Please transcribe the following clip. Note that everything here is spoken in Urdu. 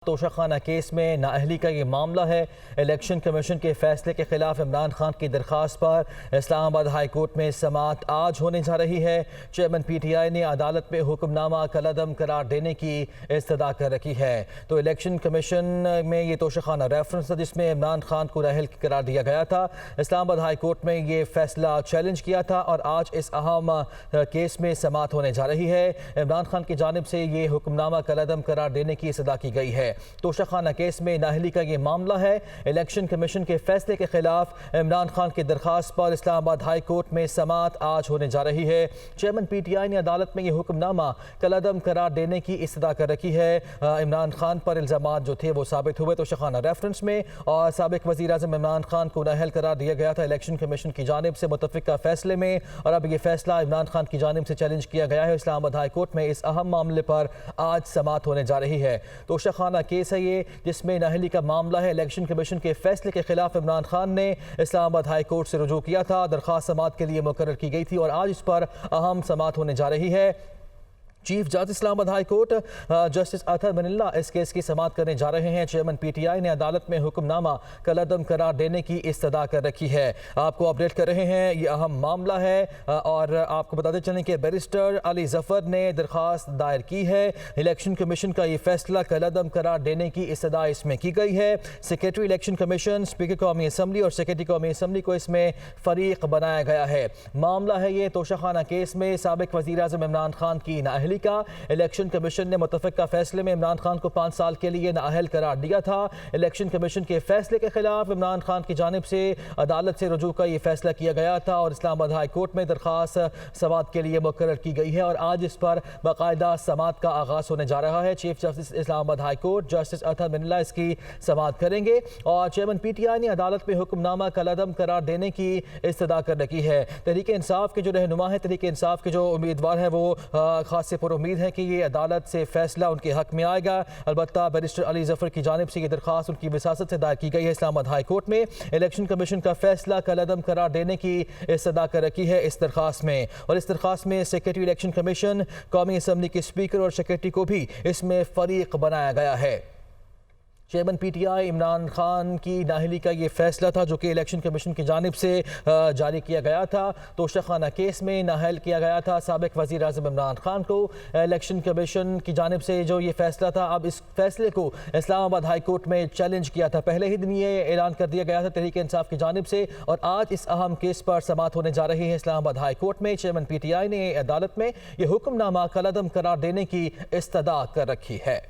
توشہ خانہ کیس میں نااہلی کا یہ معاملہ ہے۔ الیکشن کمیشن کے فیصلے کے خلاف عمران خان کی درخواست پر اسلام آباد ہائی کورٹ میں سماعت آج ہونے جا رہی ہے۔ چیئرمین پی ٹی آئی نے عدالت میں حکم نامہ کالعدم قرار دینے کی استدعا کر رکھی ہے۔ تو الیکشن کمیشن میں یہ توشہ خانہ ریفرنس تھا جس میں عمران خان کو نااہل قرار دیا گیا تھا۔ اسلام آباد ہائی کورٹ میں یہ فیصلہ چیلنج کیا تھا اور آج اس اہم کیس میں سماعت ہونے جا رہی ہے۔ عمران خان کی جانب سے یہ حکم نامہ کالعدم قرار دینے کی استدعا کی گئی ہے۔ توشہ خانہ کیس میں نااہلی کا یہ معاملہ ہے۔ الیکشن کمیشن کے فیصلے کے خلاف عمران خان کی درخواست پر اسلام آباد ہائی کورٹ میں سماعت آج ہونے جا رہی ہے۔ چیئرمین پی ٹی آئی نے عدالت میں یہ حکم نامہ کالعدم قرار دینے کی استدعا کر رکھی ہے۔ عمران خان پر الزامات جو تھے وہ ثابت ہوئے توشہ خانہ ریفرنس میں، اور سابق وزیر اعظم عمران خان کو نااہل قرار دیا گیا تھا الیکشن کمیشن کی جانب سے متفقہ فیصلے میں، اور اب یہ فیصلہ عمران خان کی جانب سے چیلنج کیا گیا ہے۔ اسلام آباد ہائی کورٹ میں اس اہم معاملے پر آج سماعت ہونے جا رہی ہے۔ توشہ خانہ کیس ہے یہ جس میں نااہلی کا معاملہ ہے۔ الیکشن کمیشن کے فیصلے کے خلاف عمران خان نے اسلام آباد ہائی کورٹ سے رجوع کیا تھا۔ درخواست سماعت کے لیے مقرر کی گئی تھی اور آج اس پر اہم سماعت ہونے جا رہی ہے۔ چیف جسٹس اسلام آباد ہائی کورٹ جسٹس اطہر بن اللہ اس کیس کی سماعت کرنے جا رہے ہیں۔ چیئرمین پی ٹی آئی نے عدالت میں حکم نامہ کالعدم قرار دینے کی استدعا کر رکھی ہے۔ آپ کو اپڈیٹ کر رہے ہیں، یہ اہم معاملہ ہے اور آپ کو بتاتے چلیں کہ بیرسٹر علی ظفر نے درخواست دائر کی ہے۔ الیکشن کمیشن کا یہ فیصلہ کالعدم قرار دینے کی استدعا اس میں کی گئی ہے۔ سیکریٹری الیکشن کمیشن، اسپیکر قومی اسمبلی اور سیکریٹری قومی اسمبلی کو اس میں فریق بنایا گیا ہے۔ معاملہ ہے یہ توشہ خانہ کیس میں سابق وزیر اعظم عمران خان کی نااہلی کا۔ الیکشن کمیشن نے متفقہ فیصلے میں عمران خان کو 5 سال کے لیے نااہل قرار دیا تھا۔ الیکشن کمیشن کے فیصلے کے خلاف عمران خان کی جانب سے عدالت سے رجوع کا یہ فیصلہ کیا گیا تھا اور اسلام آباد ہائی کورٹ میں درخواست سماعت کے لیے مقرر کی گئی ہے اور آج اس پر باقاعدہ سماعت کا آغاز ہونے جا رہا ہے۔ چیف جسٹس اسلام آباد ہائی کورٹ جسٹس اطہر بن اللہ اس کی سماعت کریں گے اور چیئرمین پی ٹی آئی نے عدالت میں حکم نامہ کالعدم قرار دینے کی استدعا کر رکھی ہے۔ تحریک انصاف کے جو رہنما ہیں، تحریک انصاف کے جو امیدوار ہیں، وہ خاص پر امید ہے کہ یہ عدالت سے فیصلہ ان کے حق میں آئے گا۔ البتہ بیرسٹر علی ظفر کی جانب سے یہ درخواست ان کی وساطت سے دائر کی گئی ہے اسلام آباد ہائی کورٹ میں۔ الیکشن کمیشن کا فیصلہ کالعدم قرار دینے کی استدعا کر رکھی ہے اس درخواست میں، اور اس درخواست میں سیکریٹری الیکشن کمیشن، قومی اسمبلی کے اسپیکر اور سیکریٹری کو بھی اس میں فریق بنایا گیا ہے۔ Chairman P T I Imran Khan کی نااہلی کا یہ فیصلہ تھا جو کہ الیکشن کمیشن کی جانب سے جاری کیا گیا تھا۔ توشہ خانہ کیس میں نااہل کیا گیا تھا سابق وزیر اعظم عمران خان کو۔ الیکشن کمیشن کی جانب سے جو یہ فیصلہ تھا، اب اس فیصلے کو اسلام آباد ہائی کورٹ میں چیلنج کیا تھا۔ پہلے ہی دن یہ اعلان کر دیا گیا تھا تحریک انصاف کی جانب سے، اور آج اس اہم کیس پر سماعت ہونے جا رہی ہے اسلام آباد ہائی کورٹ میں۔ چیئرمین پی ٹی آئی نے عدالت میں یہ حکم نامہ کالعدم قرار دینے کی استدعا کر رکھی ہے۔